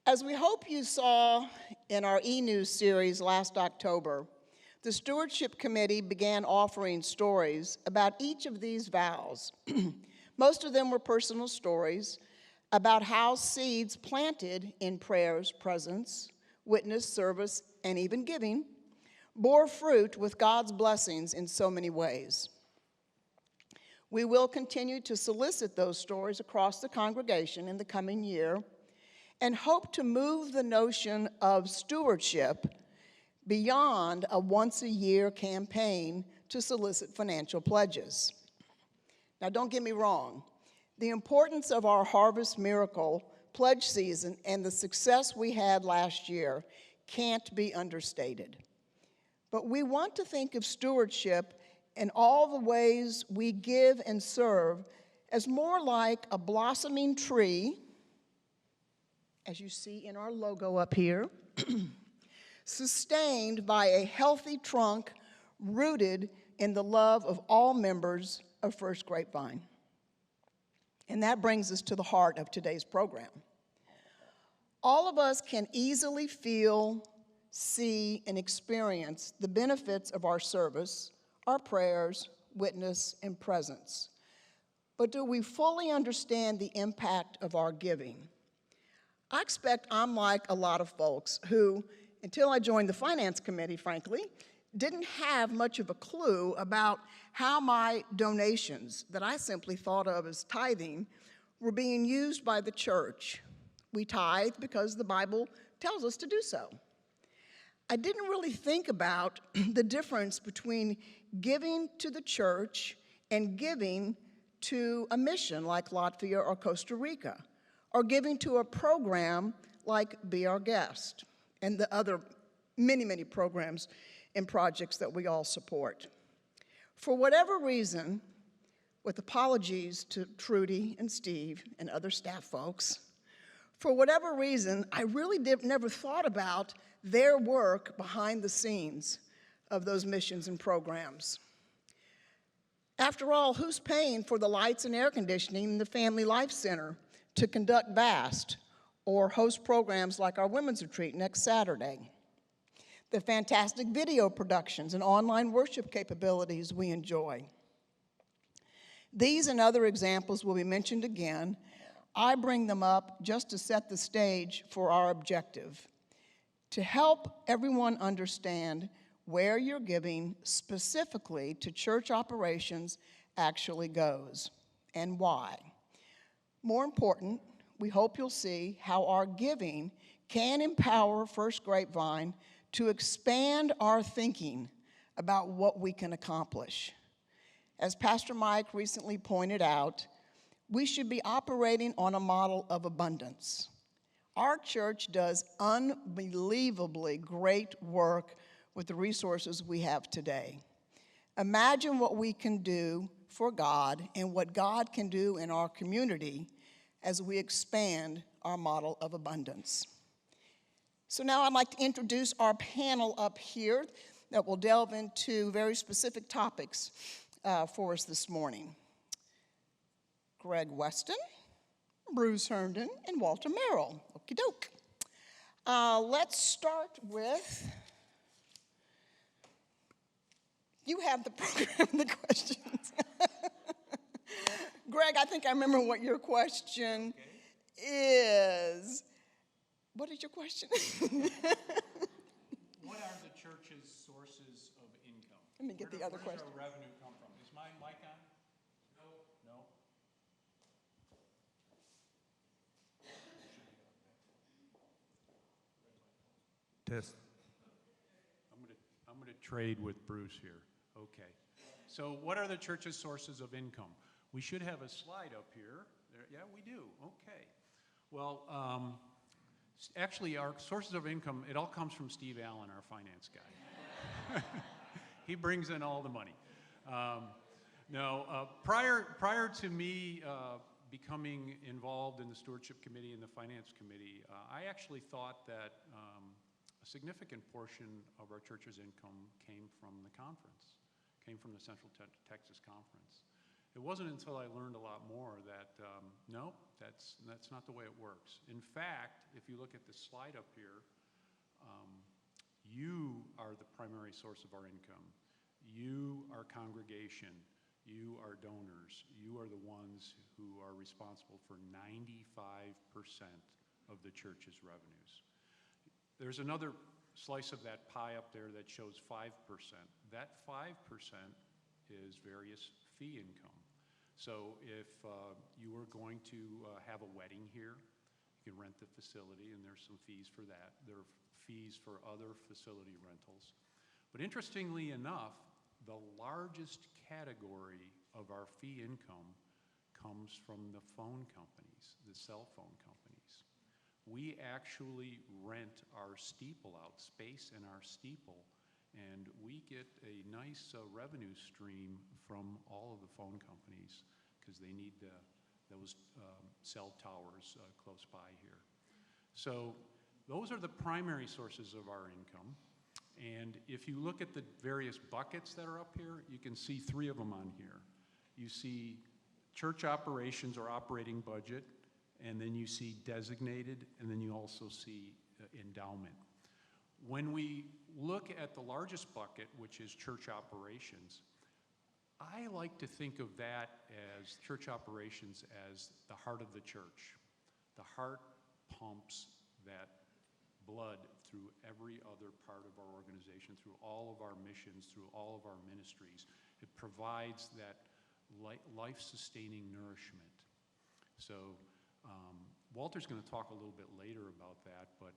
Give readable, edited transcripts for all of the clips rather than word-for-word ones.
As we hope you saw in our e-news series last October, the Stewardship Committee began offering stories about each of these vows. Most of them were personal stories about how seeds planted in prayers, presence, witness, service, and even giving bore fruit with God's blessings in so many ways. We will continue to solicit those stories across the congregation in the coming year and hope to move the notion of stewardship beyond a once-a-year campaign to solicit financial pledges. Now, don't get me wrong. The importance of our Harvest Miracle pledge season and the success we had last year can't be understated. But we want to think of stewardship in all the ways we give and serve as more like a blossoming tree, as you see in our logo up here, sustained by a healthy trunk rooted in the love of all members of First Grapevine. And that brings us to the heart of today's program. All of us can easily feel, see, and experience the benefits of our service, our prayers, witness, and presence. But do we fully understand the impact of our giving? I expect I'm like a lot of folks who, until I joined the Finance Committee, frankly, didn't have much of a clue about how my donations, that I simply thought of as tithing, were being used by the church. We tithe because the Bible tells us to do so. I didn't really think about the difference between giving to the church and giving to a mission like Latvia or Costa Rica, or giving to a program like Be Our Guest, and the other many, many programs and projects that we all support. For whatever reason, with apologies to Trudy and Steve and other staff folks, for whatever reason, I really never thought about their work behind the scenes of those missions and programs. After all, who's paying for the lights and air conditioning in the Family Life Center to conduct VAST or host programs like our Women's Retreat next Saturday? The fantastic video productions and online worship capabilities we enjoy. These and other examples will be mentioned again. I bring them up just to set the stage for our objective, to help everyone understand where your giving specifically to church operations actually goes and why. More important, we hope you'll see how our giving can empower First Grapevine to expand our thinking about what we can accomplish. As Pastor Mike recently pointed out, we should be operating on a model of abundance. Our church does unbelievably great work with the resources we have today. Imagine what we can do for God and what God can do in our community as we expand our model of abundance. So now I'd like to introduce our panel up here that will delve into very specific topics for us this morning. Greg Weston, Bruce Herndon, and Walter Merrill. Okie doke. Let's start with, you have the program, the questions. Greg, I think I remember what your question is. What is your question? What are the church's sources of income? Let me get the other question. Where does our revenue come from? Is my mic on? No. Test. I'm going to trade with Bruce here. Okay. So what are the church's sources of income? We should have a slide up here. Yeah, we do. Okay. Well, actually, our sources of income, it all comes from Steve Allen, our finance guy. He brings in all the money. Prior to me becoming involved in the Stewardship Committee and the Finance Committee, I actually thought that a significant portion of our church's income came from the conference, came from the Central Texas Conference. It wasn't until I learned a lot more that, no, That's not the way it works. In fact, if you look at the slide up here, you are the primary source of our income. You are congregation. You are donors. You are the ones who are responsible for 95% of the church's revenues. There's another slice of that pie up there that shows 5%. That 5% is various fee income. So if you were going to have a wedding here, you can rent the facility, and there's some fees for that. There are fees for other facility rentals. But interestingly enough, the largest category of our fee income comes from the phone companies, the cell phone companies. We actually rent our steeple out, space in our steeple, and we get a nice revenue stream from all of the phone companies because they need those cell towers close by here. So those are the primary sources of our income. And if you look at the various buckets that are up here, you can see 3 of them on here. You see church operations or operating budget, and then you see designated, and then you also see endowment. When we look at the largest bucket, which is church operations, I like to think of that as church operations as the heart of the church. The heart pumps that blood through every other part of our organization, through all of our missions, through all of our ministries. It provides that life-sustaining nourishment. So Walter's going to talk a little bit later about that, but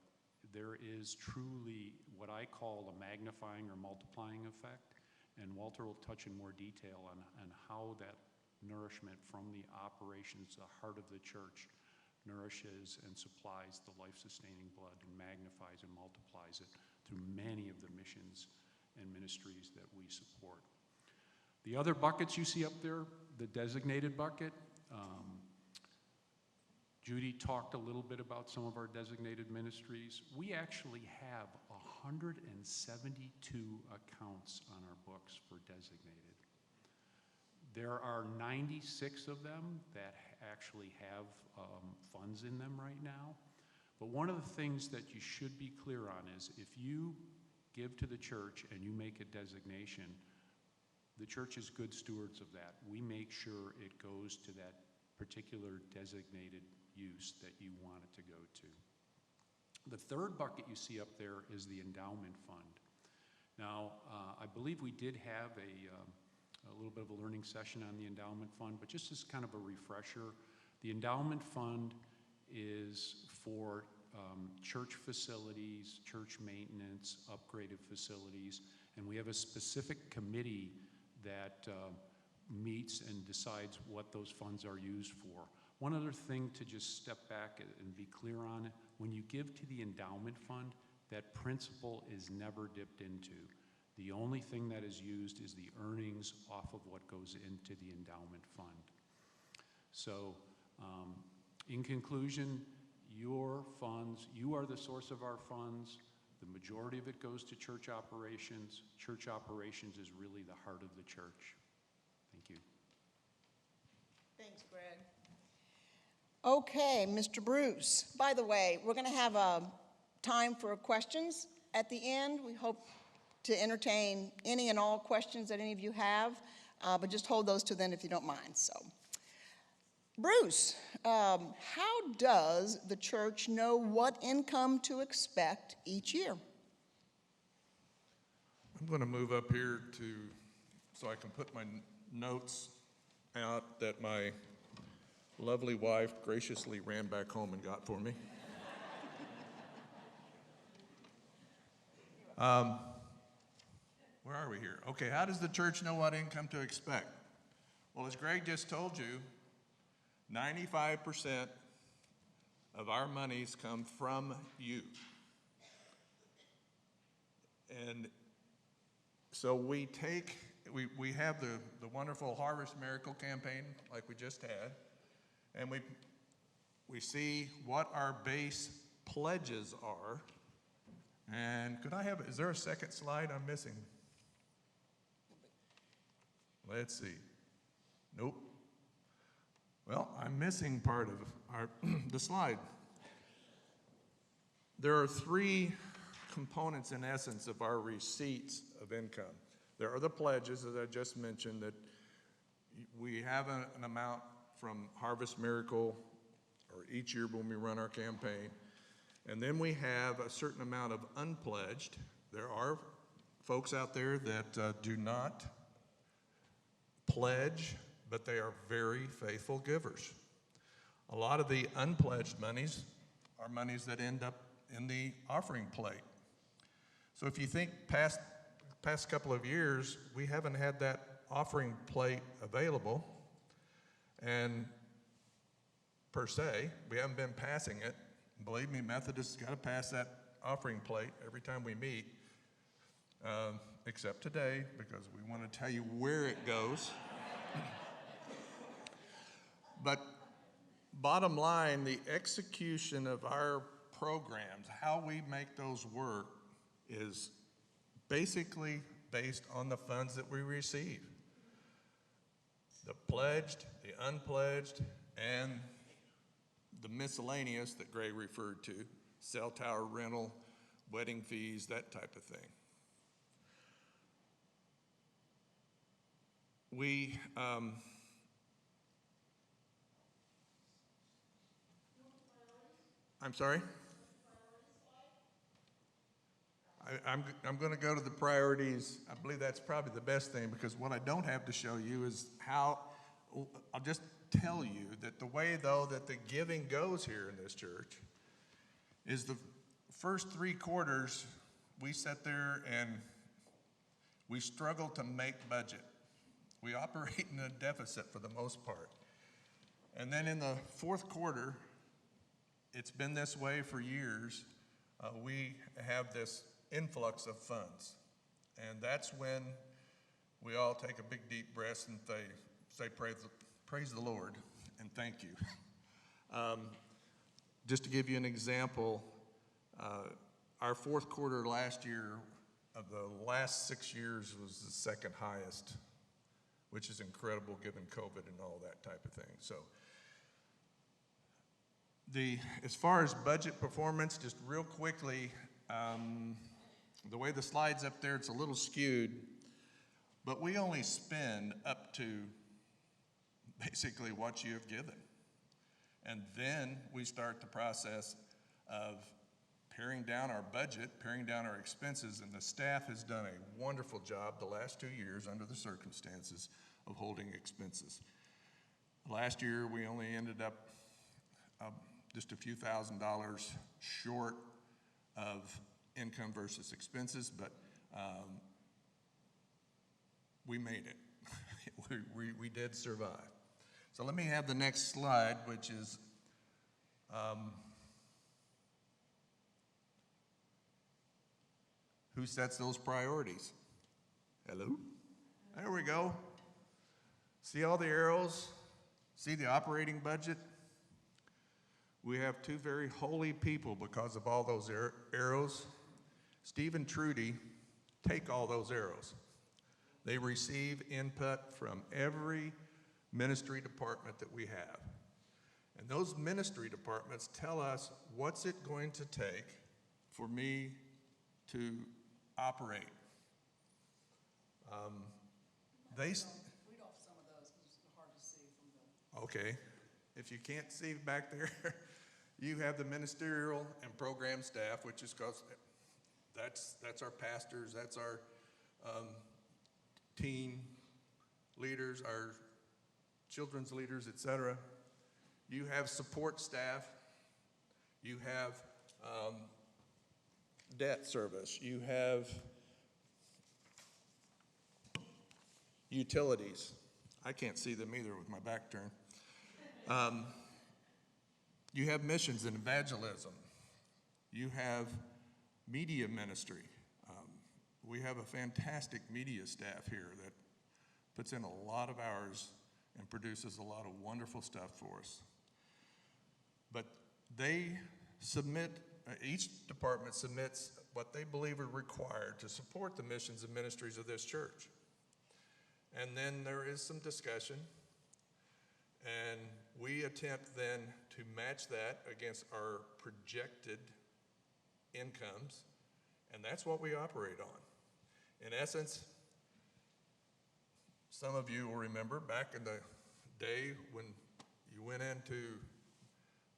there is truly what I call a magnifying or multiplying effect, and Walter will touch in more detail on how that nourishment from the operations, the heart of the church, nourishes and supplies the life-sustaining blood and magnifies and multiplies it through many of the missions and ministries that we support. The other buckets you see up there, the designated bucket, Judy talked a little bit about some of our designated ministries. We actually have 172 accounts on our books for designated. There are 96 of them that actually have funds in them right now. But one of the things that you should be clear on is if you give to the church and you make a designation, the church is good stewards of that. We make sure it goes to that particular designated use that you want it to go to. The third bucket you see up there is the Endowment Fund. Now, I believe we did have a little bit of a learning session on the Endowment Fund, but just as kind of a refresher, the Endowment Fund is for church facilities, church maintenance, upgraded facilities, and we have a specific committee that meets and decides what those funds are used for. One other thing to just step back and be clear on, when you give to the Endowment Fund, that principal is never dipped into. The only thing that is used is the earnings off of what goes into the Endowment Fund. So, in conclusion, your funds, you are the source of our funds. The majority of it goes to church operations. Church operations is really the heart of the church. Thank you. Thanks, Greg. Okay, Mr. Bruce. By the way, we're going to have a time for questions at the end. We hope to entertain any and all questions that any of you have, but just hold those to then if you don't mind. So, Bruce, how does the church know what income to expect each year? I'm going to move up here so I can put my notes out that my lovely wife graciously ran back home and got for me. Where are we here? Okay, how does the church know what income to expect? Well, as Greg just told you, 95% of our monies come from you. And so we have the wonderful Harvest Miracle campaign like we just had, and we see what our base pledges are. And is there a second slide I'm missing? Let's see. Nope. Well, I'm missing part of the slide. There are three components, in essence, of our receipts of income. There are the pledges, as I just mentioned, that we have an amount from Harvest Miracle, or each year when we run our campaign. And then we have a certain amount of unpledged. There are folks out there that do not pledge, but they are very faithful givers. A lot of the unpledged monies are monies that end up in the offering plate. So if you think past couple of years, we haven't had that offering plate available, and per se, we haven't been passing it. Believe me, Methodists got to pass that offering plate every time we meet, except today, because we want to tell you where it goes. But bottom line, the execution of our programs, how we make those work, is basically based on the funds that we receive. The pledged, the unpledged, and the miscellaneous that Gray referred to, cell tower rental, wedding fees, that type of thing. I'm sorry? I'm going to go to the priorities. I believe that's probably the best thing, because what I don't have to show you is how, I'll just tell you that the way, though, that the giving goes here in this church is the first 3 quarters, we sit there and we struggle to make budget. We operate in a deficit for the most part. And then in the 4th quarter, it's been this way for years, we have this influx of funds. And that's when we all take a big deep breath and say praise the Lord and thank you. Just to give you an example, our 4th quarter last year, of the last 6 years, was the 2nd highest, which is incredible given COVID and all that type of thing. So as far as budget performance, just real quickly, the way the slide's up there, it's a little skewed, but we only spend up to basically what you have given. And then we start the process of paring down our budget, paring down our expenses, and the staff has done a wonderful job the last 2 years under the circumstances of holding expenses. Last year, we only ended up just a few $1,000s short of income versus expenses, but we made it. we did survive. So let me have the next slide, which is who sets those priorities? Hello? There we go. See all the arrows? See the operating budget? We have 2 very holy people because of all those arrows. Steve and Trudy take all those arrows. They receive input from every ministry department that we have. And those ministry departments tell us what's it going to take for me to operate. Read off some of those because it's hard to see from the... Okay. If you can't see back there, you have the ministerial and program staff, which is because that's our pastors, that's our teen leaders, our children's leaders, etc. You have support staff. You have debt service. You have utilities. I can't see them either with my back turned. You have missions and evangelism. You have media ministry. We have a fantastic media staff here that puts in a lot of hours and produces a lot of wonderful stuff for us. But they submit, each department submits what they believe are required to support the missions and ministries of this church. And then there is some discussion, and we attempt then to match that against our projected incomes, and that's what we operate on. In essence, some of you will remember back in the day when you went into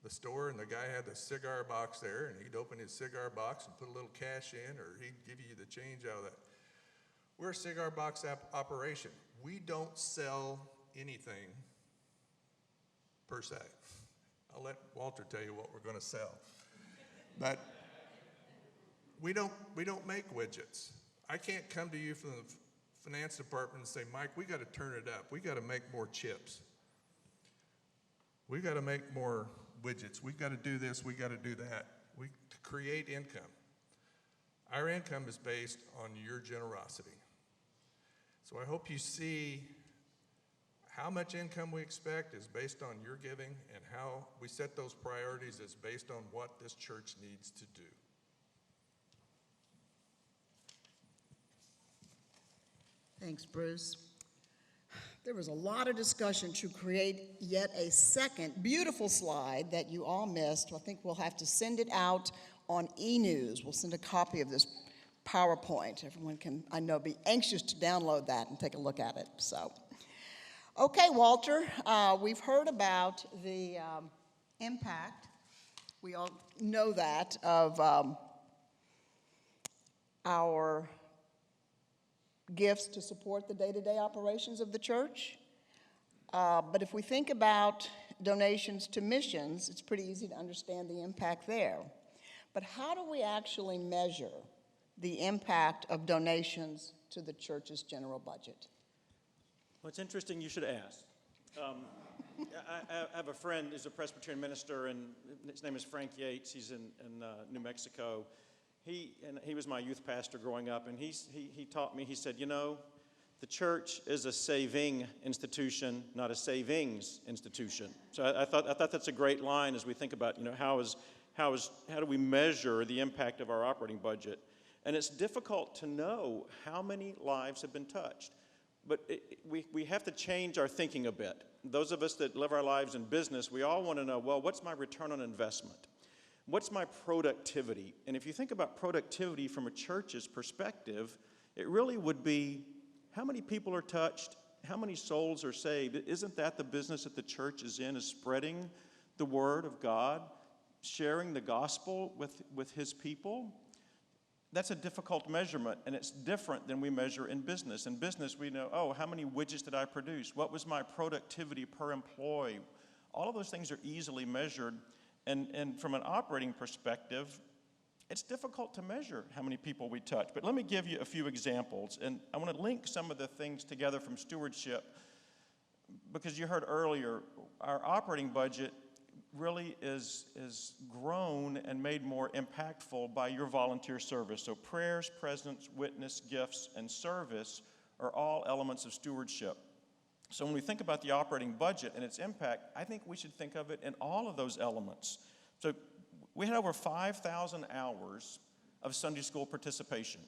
the store and the guy had the cigar box there, and he'd open his cigar box and put a little cash in, or he'd give you the change out of that. We're a cigar box operation. We don't sell anything per se. I'll let Walter tell you what we're going to sell. But we don't make widgets. I can't come to you from the finance department and say, Mike, we got to turn it up. We got to make more chips. We got to make more widgets. We got to do this. We got to do that. We create income. Our income is based on your generosity. So I hope you see how much income we expect is based on your giving, and how we set those priorities is based on what this church needs to do. Thanks, Bruce. There was a lot of discussion to create yet a second beautiful slide that you all missed. I think we'll have to send it out on e-news. We'll send a copy of this PowerPoint. Everyone can, I know, be anxious to download that and take a look at it. So, okay, Walter, we've heard about the impact, we all know that, of our gifts to support the day-to-day operations of the church. But if we think about donations to missions, it's pretty easy to understand the impact there. But how do we actually measure the impact of donations to the church's general budget? Well, it's interesting you should ask. I have a friend who's a Presbyterian minister, and his name is Frank Yates. He's in New Mexico. He was my youth pastor growing up, and he taught me, he said, you know, the church is a saving institution, not a savings institution. So I thought that's a great line as we think about, you know, how do we measure the impact of our operating budget? And it's difficult to know how many lives have been touched. But we have to change our thinking a bit. Those of us that live our lives in business, we all want to know, well, what's my return on investment? What's my productivity? And if you think about productivity from a church's perspective, it really would be how many people are touched, how many souls are saved. Isn't that the business that the church is in, is spreading the word of God, sharing the gospel with his people? That's a difficult measurement, and it's different than we measure in business. In business, we know, oh, how many widgets did I produce? What was my productivity per employee? All of those things are easily measured, and from an operating perspective, it's difficult to measure how many people we touch. But let me give you a few examples, and I want to link some of the things together from stewardship, because you heard earlier, our operating budget really is grown and made more impactful by your volunteer service. So prayers, presence, witness, gifts, and service are all elements of stewardship. So when we think about the operating budget and its impact, I think we should think of it in all of those elements. So we had over 5,000 hours of Sunday school participation.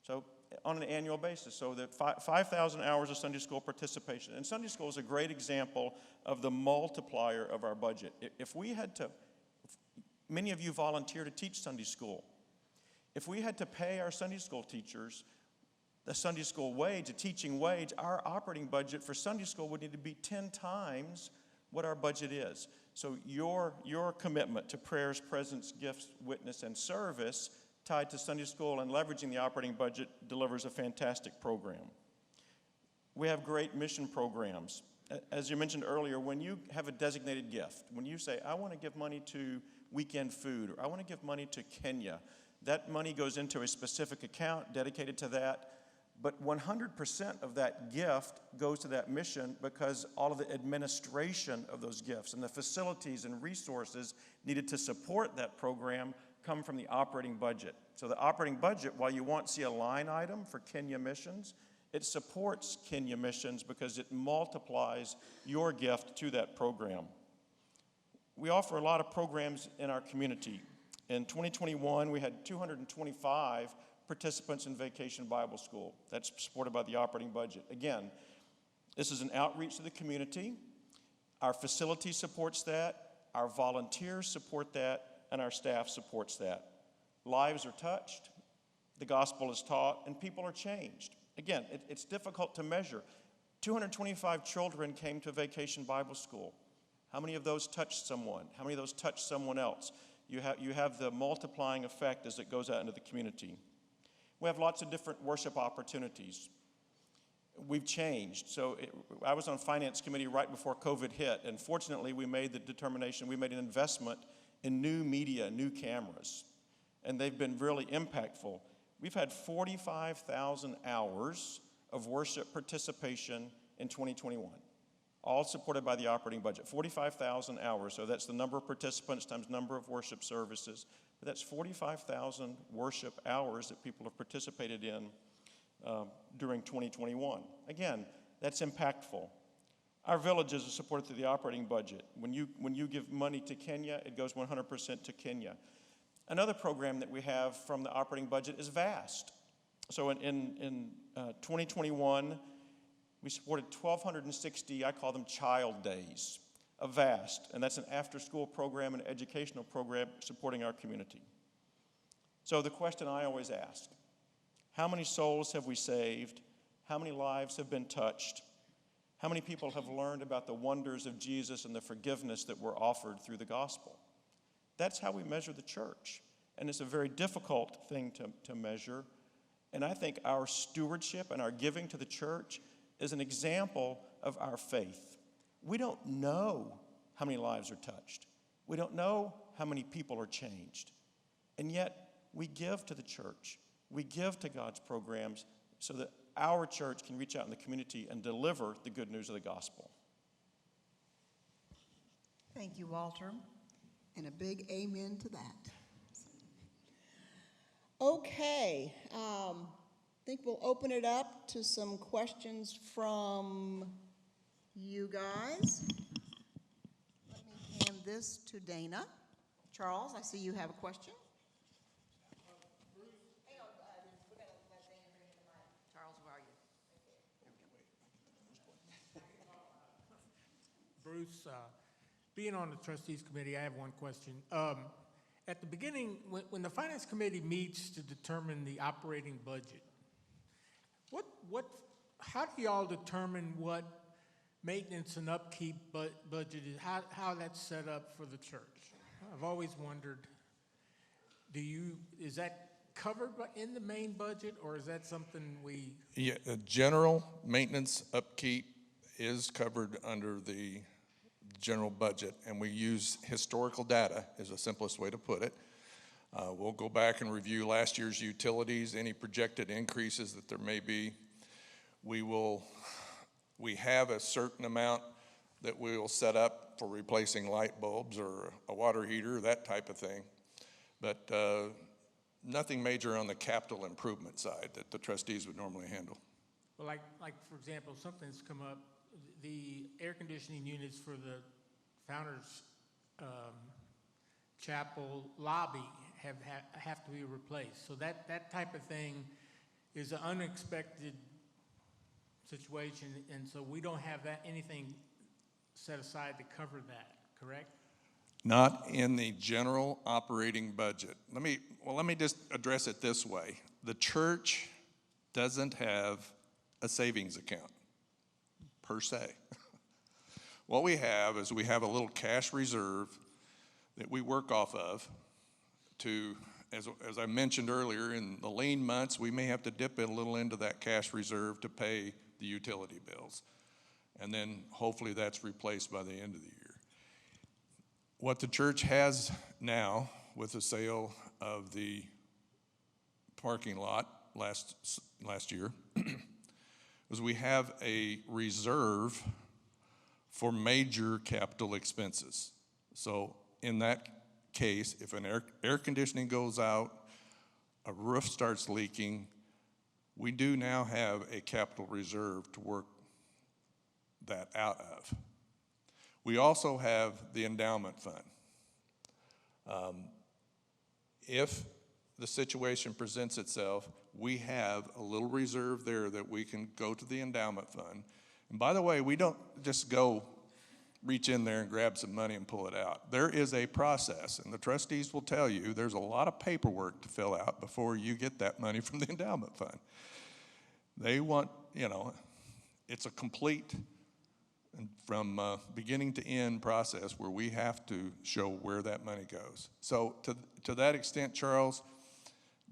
So on an annual basis. So that 5,000 hours of Sunday school participation. And Sunday school is a great example of the multiplier of our budget. If we had to, many of you volunteer to teach Sunday school. If we had to pay our Sunday school teachers the Sunday school wage, a teaching wage, our operating budget for Sunday school would need to be 10 times what our budget is. So your commitment to prayers, presence, gifts, witness, and service tied to Sunday school and leveraging the operating budget delivers a fantastic program. We have great mission programs. As you mentioned earlier, when you have a designated gift, when you say, I want to give money to Weekend Food, or I want to give money to Kenya, that money goes into a specific account dedicated to that, but 100% of that gift goes to that mission because all of the administration of those gifts and the facilities and resources needed to support that program come from the operating budget. So the operating budget, while you won't see a line item for Kenya missions, it supports Kenya missions because it multiplies your gift to that program. We offer a lot of programs in our community. In 2021, we had 225 participants in Vacation Bible School. That's supported by the operating budget. Again, this is an outreach to the community. Our facility supports that, our volunteers support that, and our staff supports that. Lives are touched, the gospel is taught, and people are changed. Again, it's difficult to measure. 225 children came to Vacation Bible School. How many of those touched someone? How many of those touched someone else? You have the multiplying effect as it goes out into the community. We have lots of different worship opportunities. We've changed. So I was on finance committee right before COVID hit, and fortunately we made the determination, we made an investment in new media, new cameras, and they've been really impactful. We've had 45,000 hours of worship participation in 2021, all supported by the operating budget. 45,000 hours, so that's the number of participants times number of worship services. But that's 45,000 worship hours that people have participated in during 2021. Again, that's impactful. Our villages are supported through the operating budget. When you give money to Kenya, it goes 100% to Kenya. Another program that we have from the operating budget is VAST. So in 2021, we supported 1,260, I call them child days, of VAST, and that's an after-school program and educational program supporting our community. So the question I always ask, how many souls have we saved? How many lives have been touched? How many people have learned about the wonders of Jesus and the forgiveness that were offered through the gospel? That's how we measure the church, and it's a very difficult thing to measure, and I think our stewardship and our giving to the church is an example of our faith. We don't know how many lives are touched. We don't know how many people are changed. And yet, we give to the church. We give to God's programs so that our church can reach out in the community and deliver the good news of the gospel. Thank you, Walter, and a big amen to that. Okay, I think we'll open it up to some questions from you guys. Let me hand this to Dana. Charles, I see you have a question. Hang on, we're going to let Dana bring in the mic. Charles, where are you? Bruce, being on the trustees committee, I have one question. At the beginning, when the finance committee meets to determine the operating budget, how do y'all determine what maintenance and upkeep budget is, how that's set up for the church? I've always wondered, is that covered in the main budget, or is that something we? Yeah, general maintenance upkeep is covered under the general budget, and we use historical data is the simplest way to put it. We'll go back and review last year's utilities, any projected increases that there may be. We have a certain amount that we will set up for replacing light bulbs or a water heater, that type of thing. But nothing major on the capital improvement side that the trustees would normally handle. Well, like for example, something's come up, the air conditioning units for the Founders Chapel lobby have to be replaced. So that type of thing is an unexpected situation, and so we don't have anything set aside to cover that, correct? Not in the general operating budget. Let me just address it this way. The church doesn't have a savings account, per se. What we have is we have a little cash reserve that we work off of to, as I mentioned earlier, in the lean months, we may have to dip it a little into that cash reserve to pay the utility bills. And then hopefully that's replaced by the end of the year. What the church has now with the sale of the parking lot last year is we have a reserve for major capital expenses. So in that case, if an air conditioning goes out, a roof starts leaking, we do now have a capital reserve to work that out of. We also have the Endowment Fund. If the situation presents itself, we have a little reserve there that we can go to the Endowment Fund. And by the way, we don't just go reach in there and grab some money and pull it out. There is a process, and the trustees will tell you there's a lot of paperwork to fill out before you get that money from the endowment fund. They want, it's a complete and from beginning to end process where we have to show where that money goes. So to that extent, Charles,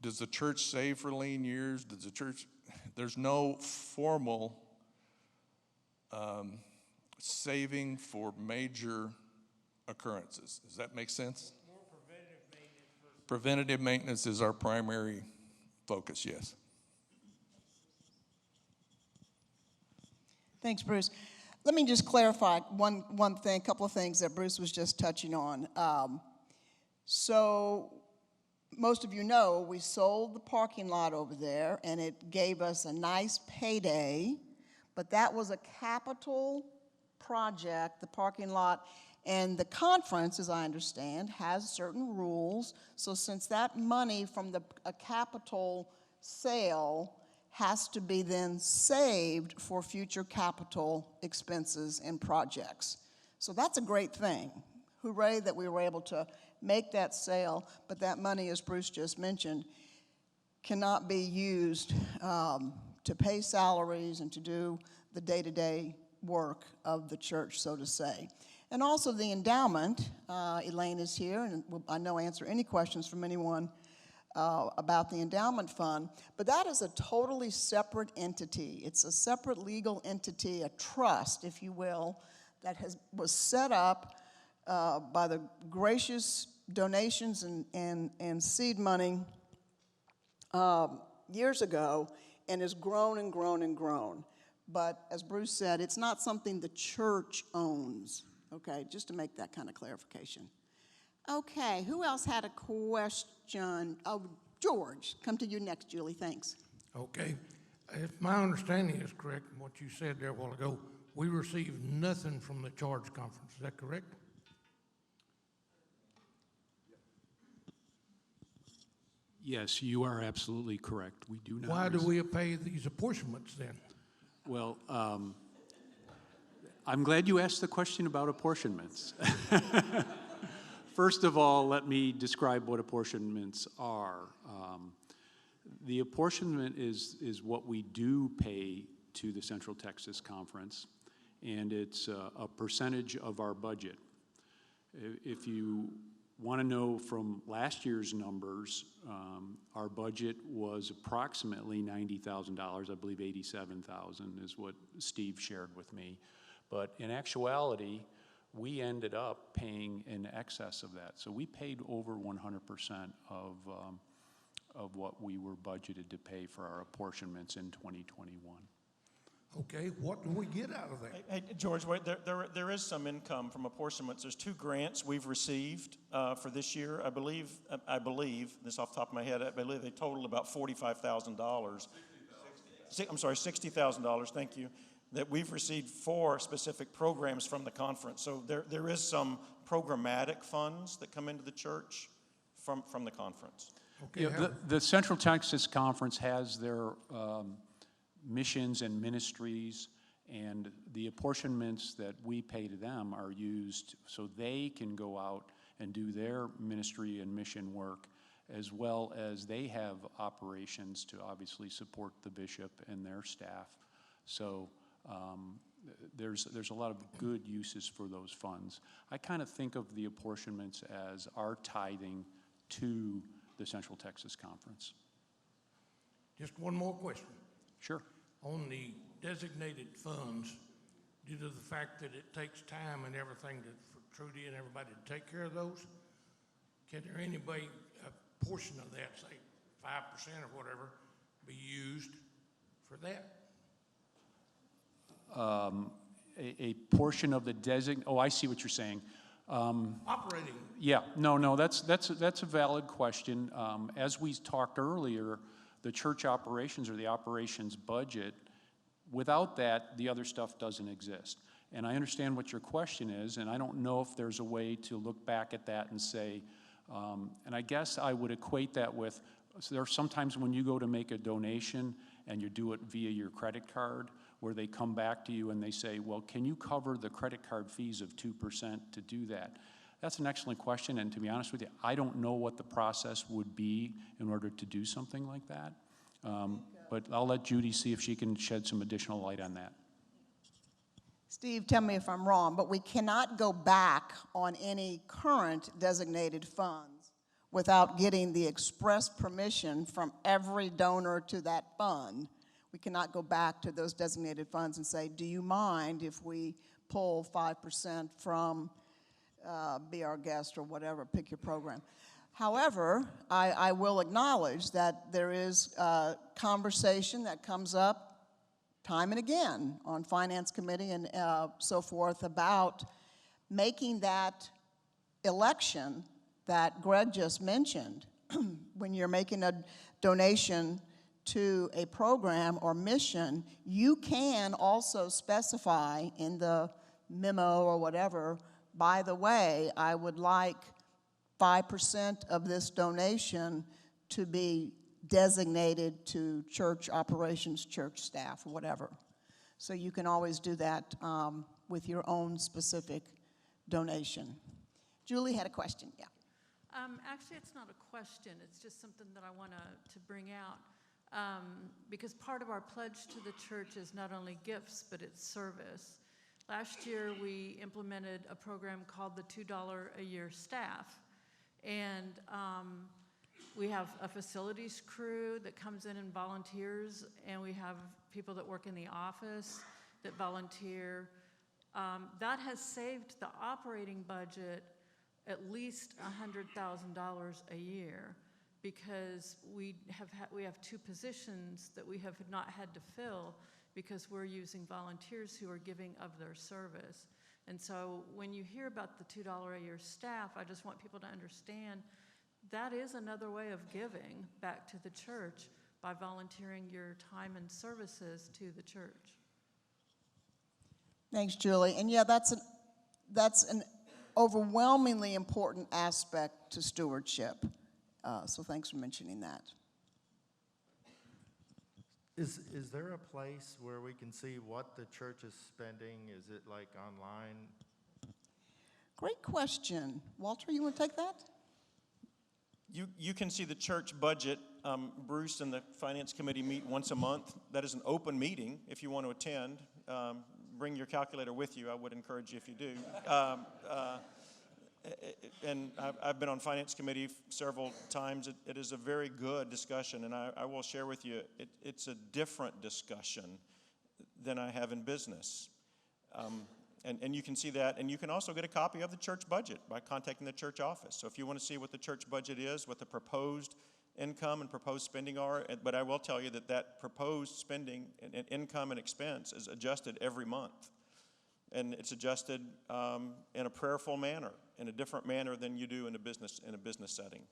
does the church save for lean years? Does the church, there's no formal saving for major occurrences. Does that make sense? More preventative maintenance versus. Preventative maintenance is our primary focus, yes. Thanks, Bruce. Let me just clarify one thing, a couple of things that Bruce was just touching on. So most of you know we sold the parking lot over there, and it gave us a nice payday, but that was a capital project, the parking lot, and the conference, as I understand, has certain rules. So since that money from a capital sale has to be then saved for future capital expenses and projects. So that's a great thing. Hooray that we were able to make that sale, but that money, as Bruce just mentioned, cannot be used to pay salaries and to do the day-to-day work of the church, so to say. And also the endowment, Elaine is here, and will, I know, answer any questions from anyone about the endowment fund, but that is a totally separate entity. It's a separate legal entity, a trust, if you will, that was set up by the gracious donations and seed money years ago, and has grown and grown and grown. But as Bruce said, it's not something the church owns, okay, just to make that kind of clarification. Okay, who else had a question? Oh, George, come to you next, Julie, thanks. Okay, if my understanding is correct, what you said there a while ago, we received nothing from the charge conference, is that correct? Yes, you are absolutely correct. We do not. Why do we pay these apportionments then? Well, I'm glad you asked the question about apportionments. First of all, let me describe what apportionments are. The apportionment is what we do pay to the Central Texas Conference, and it's a percentage of our budget. If you want to know from last year's numbers, our budget was approximately $90,000. I believe $87,000 is what Steve shared with me. But in actuality, we ended up paying in excess of that. So we paid over 100% of what we were budgeted to pay for our apportionments in 2021. Okay, what do we get out of that? Hey, George, wait, there is some income from apportionments. There's 2 grants we've received for this year. I believe, this off the top of my head, I believe they totaled about $45,000. I'm sorry, $60,000, thank you, that we've received for specific programs from the conference. So there is some programmatic funds that come into the church from the conference. Okay, Yeah, the Central Texas Conference has their missions and ministries, and the apportionments that we pay to them are used so they can go out and do their ministry and mission work, as well as they have operations to obviously support the bishop and their staff. So there's a lot of good uses for those funds. I kind of think of the apportionments as our tithing to the Central Texas Conference. just one more question. Sure. On the designated funds, due to the fact that it takes time and everything for Trudy and everybody to take care of those, can there anybody, a portion of that, say 5% or whatever, be used for that? A portion of the oh, I see what you're saying. Operating. Yeah, no, that's a valid question. As we talked earlier, the church operations or the operations budget, without that, the other stuff doesn't exist. And I understand what your question is, and I don't know if there's a way to look back at that and say, and I guess I would equate that with, so there are sometimes when you go to make a donation and you do it via your credit card, where they come back to you and they say, well, can you cover the credit card fees of 2% to do that? That's an excellent question, and to be honest with you, I don't know what the process would be in order to do something like that. But I'll let Judy see if she can shed some additional light on that. Steve, tell me if I'm wrong, but we cannot go back on any current designated funds without getting the express permission from every donor to that fund. We cannot go back to those designated funds and say, do you mind if we pull 5% from Be Our Guest or whatever, pick your program. However, I will acknowledge that there is conversation that comes up time and again on Finance Committee and so forth about making that election that Greg just mentioned. When you're making a donation to a program or mission, you can also specify in the memo or whatever, by the way, I would like 5% of this donation to be designated to church operations, church staff, or whatever. So you can always do that with your own specific donation. Julie had a question, yeah. Actually, it's not a question. It's just something that I want to bring out. Because part of our pledge to the church is not only gifts, but it's service. Last year, we implemented a program called the $2 a year staff. And we have a facilities crew that comes in and volunteers, and we have people that work in the office that volunteer. That has saved the operating budget at least $100,000 a year, because we have two positions that we have not had to fill because we're using volunteers who are giving of their service. And so when you hear about the $2 a year staff, I just want people to understand that is another way of giving back to the church by volunteering your time and services to the church. Thanks, Julie. And yeah, that's an overwhelmingly important aspect to stewardship. So thanks for mentioning that. Is there a place where we can see what the church is spending? Is it like online? Great question. Walter, you want to take that? You can see the church budget. Bruce and the Finance Committee meet once a month. That is an open meeting if you want to attend. Bring your calculator with you. I would encourage you if you do. And I've been on Finance Committee several times. It is a very good discussion, and I will share with you, it's a different discussion than I have in business. And you can see that, and you can also get a copy of the church budget by contacting the church office. So if you want to see what the church budget is, what the proposed income and proposed spending are, but I will tell you that proposed spending and income and expense is adjusted every month. And it's adjusted in a prayerful manner, in a different manner than you do in a business setting.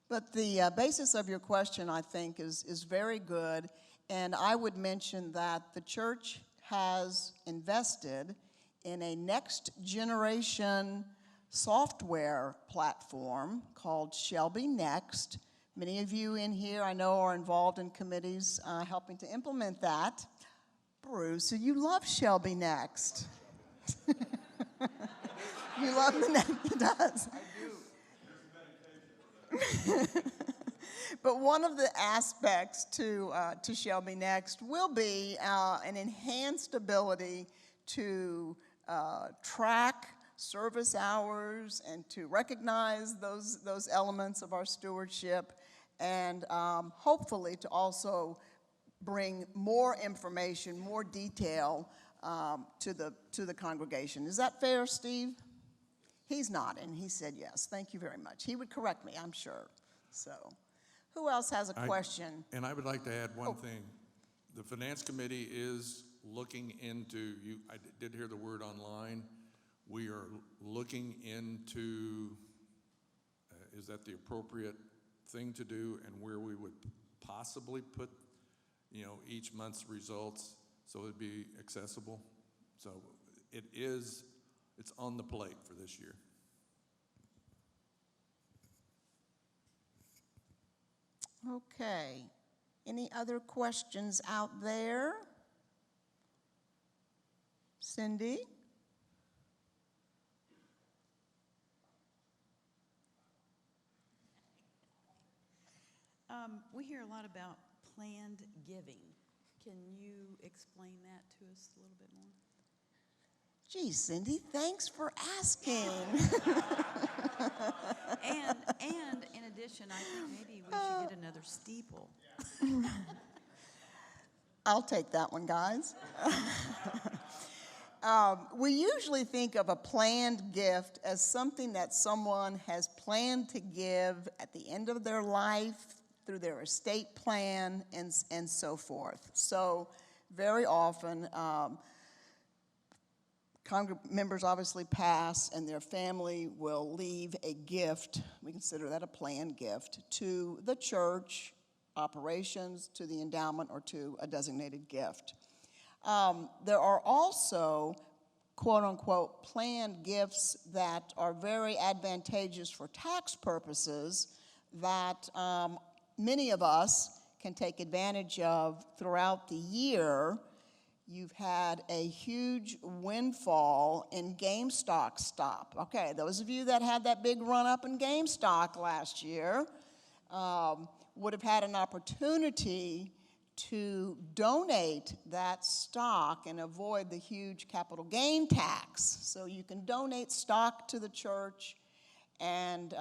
But the basis of your question, I think, is very good. And I would mention that the church has invested in a next generation software platform called Shelby Next. Many of you in here, I know, are involved in committees helping to implement that. Bruce, so you love Shelby Next. You love the next, he does. I do. But one of the aspects to Shelby Next will be an enhanced ability to track service hours and to recognize those elements of our stewardship, and hopefully to also bring more information, more detail to the congregation. Is that fair, Steve? He's nodding. He said yes. Thank you very much. He would correct me, I'm sure. So, who else has a question? And I would like to add one thing. The Finance Committee is looking into, I did hear the word online. We are looking into, is that the appropriate thing to do, and where we would possibly put, each month's results so it'd be accessible. So it's on the plate for this year. Okay. Any other questions out there? Cindy? We hear a lot about planned giving. Can you explain that to us a little bit more? Gee, Cindy, thanks for asking. And in addition, I think maybe we should get another steeple. I'll take that one, guys. We usually think of a planned gift as something that someone has planned to give at the end of their life through their estate plan and so forth. So very often, members obviously pass and their family will leave a gift, we consider that a planned gift, to the church, operations, to the endowment, or to a designated gift. There are also quote-unquote planned gifts that are very advantageous for tax purposes that many of us can take advantage of throughout the year. You've had a huge windfall in GameStop stock. Okay, those of you that had that big run-up in GameStop last year would have had an opportunity to donate that stock and avoid the huge capital gain tax. So you can donate stock to the church, and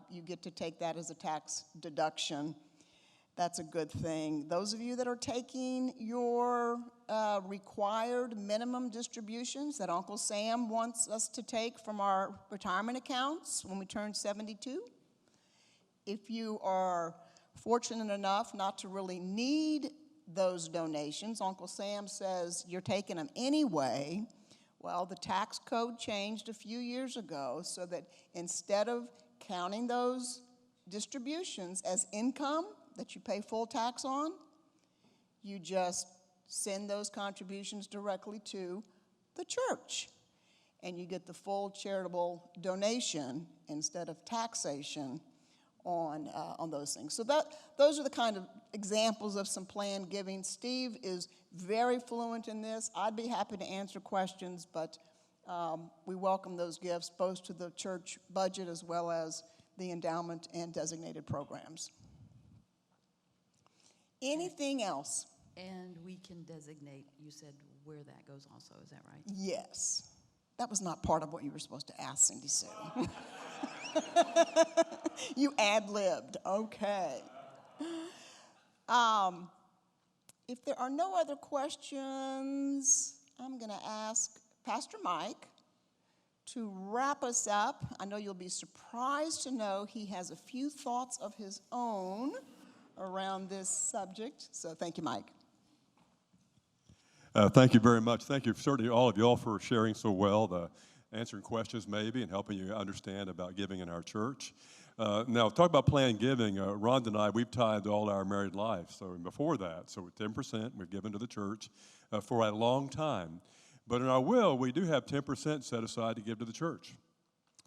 you get to take that as a tax deduction. That's a good thing. Those of you that are taking your required minimum distributions that Uncle Sam wants us to take from our retirement accounts when we turn 72, if you are fortunate enough not to really need those donations, Uncle Sam says you're taking them anyway. Well, the tax code changed a few years ago so that instead of counting those distributions as income that you pay full tax on, you just send those contributions directly to the church, and you get the full charitable donation instead of taxation on those things. So those are the kind of examples of some planned giving. Steve is very fluent in this. I'd be happy to answer questions, but we welcome those gifts both to the church budget as well as the endowment and designated programs. Anything else? And we can designate, you said, where that goes also, is that right? Yes. That was not part of what you were supposed to ask, Cindy Sue. You ad-libbed, okay. If there are no other questions, I'm going to ask Pastor Mike to wrap us up. I know you'll be surprised to know he has a few thoughts of his own around this subject. So thank you, Mike. Thank you very much. Thank you, certainly all of you all for sharing so well, answering questions maybe, and helping you understand about giving in our church. Now, talk about planned giving. Rhonda and I, we've tithed all our married life. So before that, so 10% we've given to the church for a long time. But in our will, we do have 10% set aside to give to the church.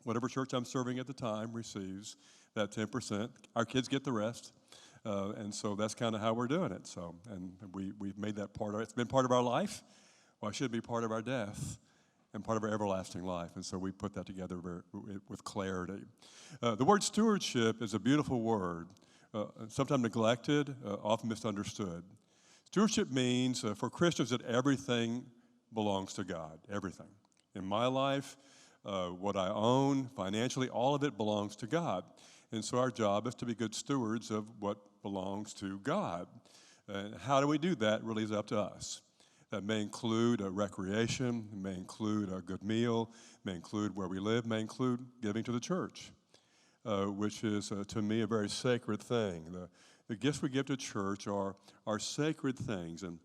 Whatever church I'm serving at the time receives that 10%. Our kids get the rest. And so that's kind of how we're doing it. So, and we've made that part of it. It's been part of our life. Well, it should be part of our death and part of our everlasting life. And so we put that together with clarity. The word stewardship is a beautiful word, sometimes neglected, often misunderstood. Stewardship means for Christians that everything belongs to God, everything. In my life, what I own financially, all of it belongs to God. And so our job is to be good stewards of what belongs to God. And how do we do that really is up to us. That may include recreation, may include a good meal, may include where we live, may include giving to the church, which is, to me, a very sacred thing. The gifts we give to church are sacred things. And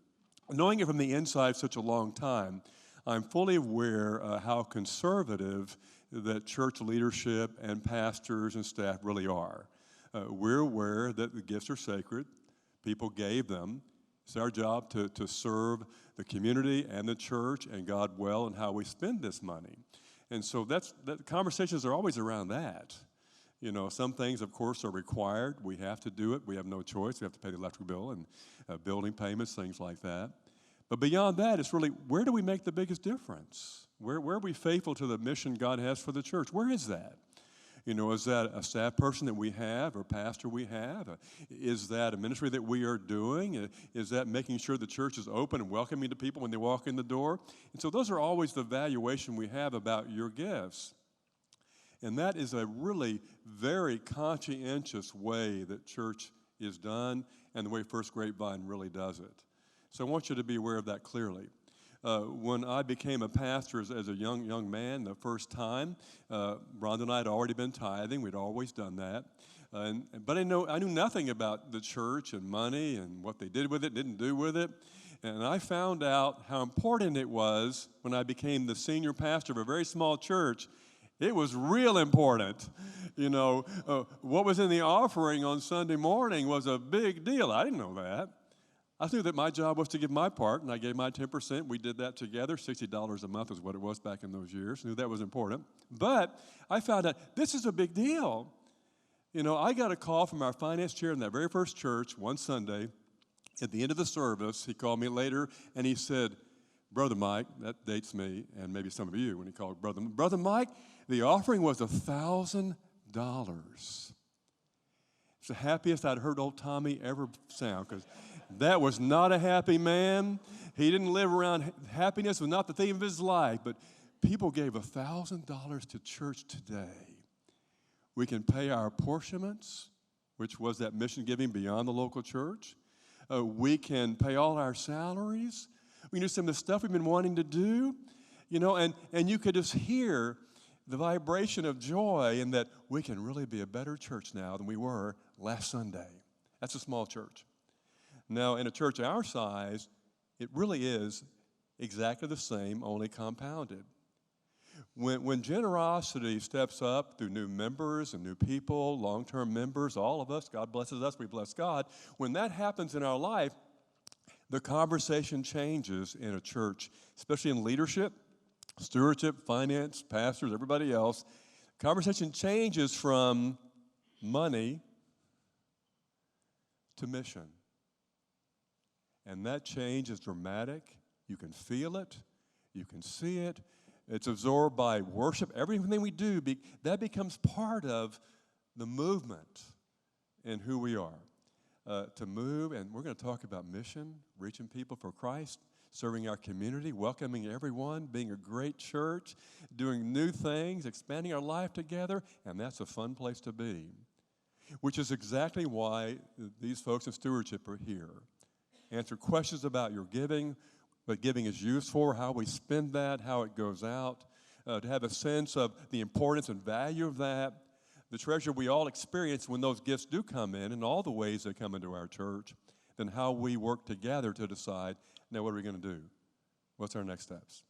knowing it from the inside such a long time, I'm fully aware how conservative that church leadership and pastors and staff really are. We're aware that the gifts are sacred. People gave them. It's our job to serve the community and the church and God well and how we spend this money. And so that conversations are always around that. You know, some things, of course, are required. We have to do it. We have no choice. We have to pay the electric bill and building payments, things like that. But beyond that, it's really, where do we make the biggest difference? Where are we faithful to the mission God has for the church? Where is that? You know, is that a staff person that we have or pastor we have? Is that a ministry that we are doing? Is that making sure the church is open and welcoming to people when they walk in the door? And so those are always the valuation we have about your gifts. And that is a really very conscientious way that church is done and the way First Grapevine really does it. So I want you to be aware of that clearly. When I became a pastor as a young man the first time, Rhonda and I had already been tithing. We'd always done that. But I knew nothing about the church and money and what they did with it, didn't do with it. And I found out how important it was when I became the senior pastor of a very small church. It was real important. You know, what was in the offering on Sunday morning was a big deal. I didn't know that. I knew that my job was to give my part, and I gave my 10%. We did that together. $60 a month is what it was back in those years. I knew that was important. But I found out this is a big deal. You know, I got a call from our finance chair in that very first church one Sunday. At the end of the service, he called me later, and he said, Brother Mike, that dates me, and maybe some of you when he called Brother Mike, the offering was $1,000. It's the happiest I'd heard old Tommy ever sound, because that was not a happy man. He didn't live around happiness, was not the theme of his life, but people gave $1,000 to church today. We can pay our apportionments, which was that mission giving beyond the local church. We can pay all our salaries. We can do some of the stuff we've been wanting to do, you know, and you could just hear the vibration of joy in that we can really be a better church now than we were last Sunday. That's a small church. Now, in a church our size, it really is exactly the same, only compounded. When generosity steps up through new members and new people, long-term members, all of us, God blesses us, we bless God. When that happens in our life, the conversation changes in a church, especially in leadership, stewardship, finance, pastors, everybody else. Conversation changes from money to mission. And that change is dramatic. You can feel it. You can see it. It's absorbed by worship. Everything we do, that becomes part of the movement in who we are. To move, and we're going to talk about mission, reaching people for Christ, serving our community, welcoming everyone, being a great church, doing new things, expanding our life together, and that's a fun place to be, which is exactly why these folks in stewardship are here. Answer questions about your giving, what giving is used for, how we spend that, how it goes out, to have a sense of the importance and value of that, the treasure we all experience when those gifts do come in all the ways they come into our church, then how we work together to decide, now what are we going to do? What's our next steps?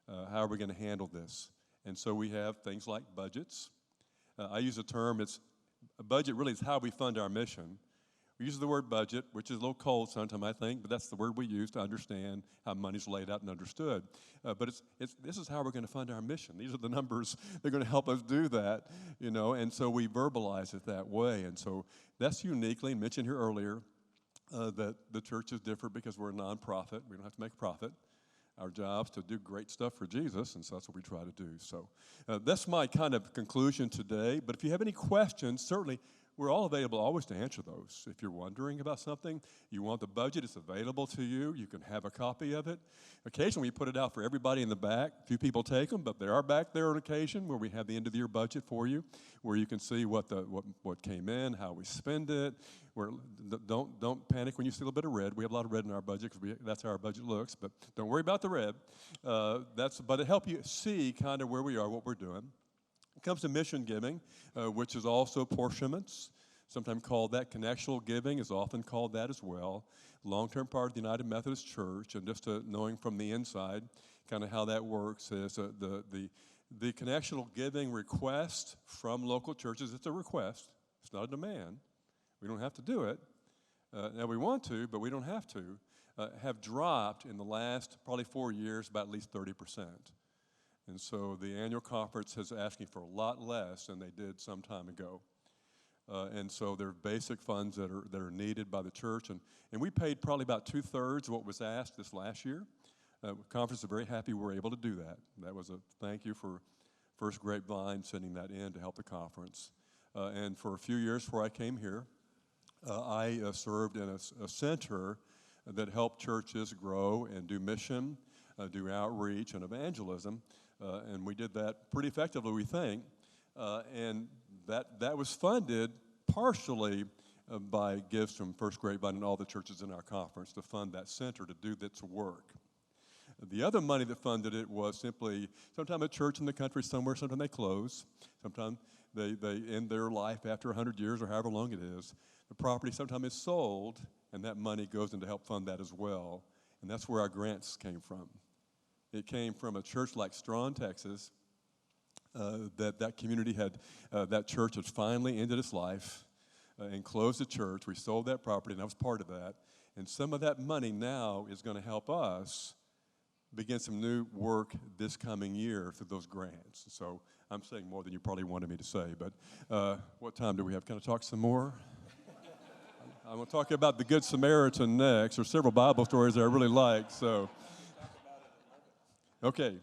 How are we going to handle this? And so we have things like budgets. I use a term, a budget really is how we fund our mission. We use the word budget, which is a little cold sometimes, I think, but that's the word we use to understand how money's laid out and understood. But this is how we're going to fund our mission. These are the numbers that are going to help us do that, you know, and so we verbalize it that way. And so that's uniquely mentioned here earlier that the church is different because we're a nonprofit. We don't have to make a profit. Our job's to do great stuff for Jesus, and so that's what we try to do. So that's my kind of conclusion today. But if you have any questions, certainly we're all available always to answer those. If you're wondering about something, you want the budget, it's available to you. You can have a copy of it. Occasionally, we put it out for everybody in the back. A few people take them, but they are back there on occasion where we have the end-of-the-year budget for you, where you can see what came in, how we spend it. Don't panic when you see a little bit of red. We have a lot of red in our budget because that's how our budget looks, but don't worry about the red. But it helps you see kind of where we are, what we're doing. It comes to mission giving, which is also apportionments, sometimes called that. Connectional giving is often called that as well. Long-term part of the United Methodist Church, and just knowing from the inside kind of how that works is the connectional giving request from local churches. It's a request. It's not a demand. We don't have to do it. Now we want to, but we don't have to. Have dropped in the last probably 4 years by at least 30%. And so the annual conference is asking for a lot less than they did some time ago. And so there are basic funds that are needed by the church. And we paid probably about 2/3 of what was asked this last year. Conference is very happy we were able to do that. That was a thank you for First Grapevine sending that in to help the conference. And for a few years before I came here, I served in a center that helped churches grow and do mission, do outreach and evangelism. And we did that pretty effectively, we think. And that was funded partially by gifts from First Grapevine and all the churches in our conference to fund that center to do its work. The other money that funded it was simply, sometimes a church in the country somewhere, sometimes they close, sometimes they end their life after 100 years or however long it is. The property sometimes is sold, and that money goes in to help fund that as well. And that's where our grants came from. It came from a church like Strawn, Texas, that community had, that church had finally ended its life and closed the church. We sold that property, and I was part of that. And some of that money now is going to help us begin some new work this coming year through those grants. So I'm saying more than you probably wanted me to say, but what time do we have? Can I talk some more? I'm going to talk about the Good Samaritan next. There's several Bible stories that I really like, so. Okay.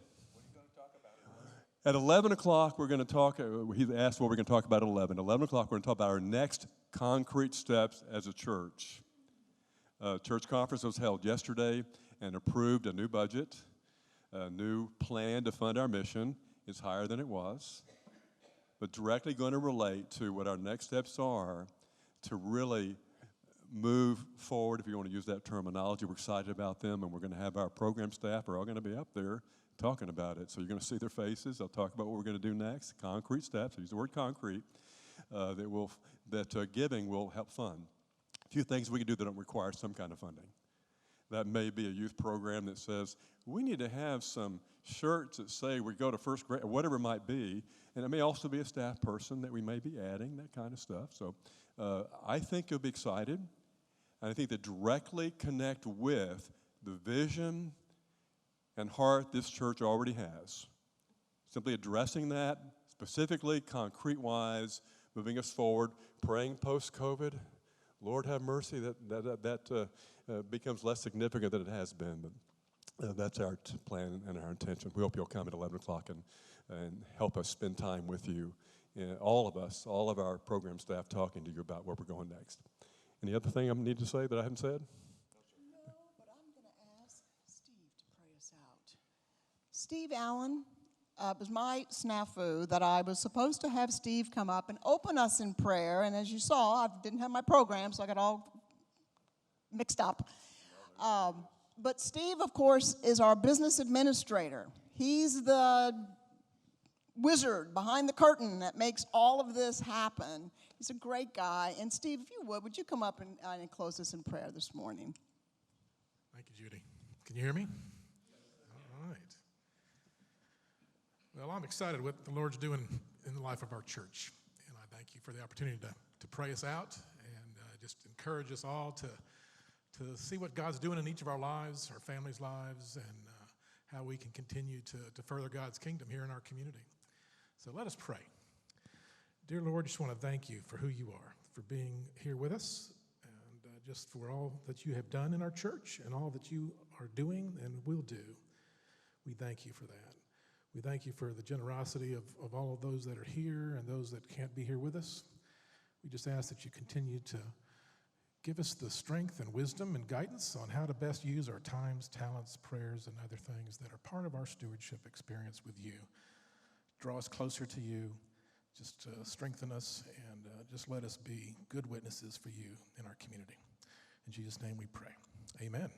At 11 o'clock, we're going to talk, he asked what we're going to talk about at 11. 11 o'clock, we're going to talk about our next concrete steps as a church. Church conference was held yesterday and approved a new budget, a new plan to fund our mission. It's higher than it was, but directly going to relate to what our next steps are to really move forward, if you want to use that terminology. We're excited about them, and we're going to have our program staff are all going to be up there talking about it. So you're going to see their faces. They'll talk about what we're going to do next, concrete steps. I use the word concrete, that giving will help fund. A few things we can do that don't require some kind of funding. That may be a youth program that says, we need to have some shirts that say we go to first grade, or whatever it might be. And it may also be a staff person that we may be adding, that kind of stuff. So I think you'll be excited. And I think that directly connect with the vision and heart this church already has. Simply addressing that specifically, concrete-wise, moving us forward, praying post-COVID. Lord have mercy, that becomes less significant than it has been. But that's our plan and our intention. We hope you'll come at 11 o'clock and help us spend time with you, all of us, all of our program staff talking to you about where we're going next. Any other thing I need to say that I haven't said? No, but I'm going to ask Steve to pray us out. Steve Allen, it was my snafu that I was supposed to have Steve come up and open us in prayer. And as you saw, I didn't have my program, so I got all mixed up. But Steve, of course, is our business administrator. He's the wizard behind the curtain that makes all of this happen. He's a great guy. And Steve, if you would you come up and close us in prayer this morning? Thank you, Judy. Can you hear me? All right. Well, I'm excited what the Lord's doing in the life of our church. And I thank you for the opportunity to pray us out and just encourage us all to see what God's doing in each of our lives, our families' lives, and how we can continue to further God's kingdom here in our community. So let us pray. Dear Lord, just want to thank you for who you are, for being here with us, and just for all that you have done in our church and all that you are doing and will do. We thank you for that. We thank you for the generosity of all of those that are here and those that can't be here with us. We just ask that you continue to give us the strength and wisdom and guidance on how to best use our times, talents, prayers, and other things that are part of our stewardship experience with you. Draw us closer to you, just strengthen us, and just let us be good witnesses for you in our community. In Jesus' name we pray. Amen.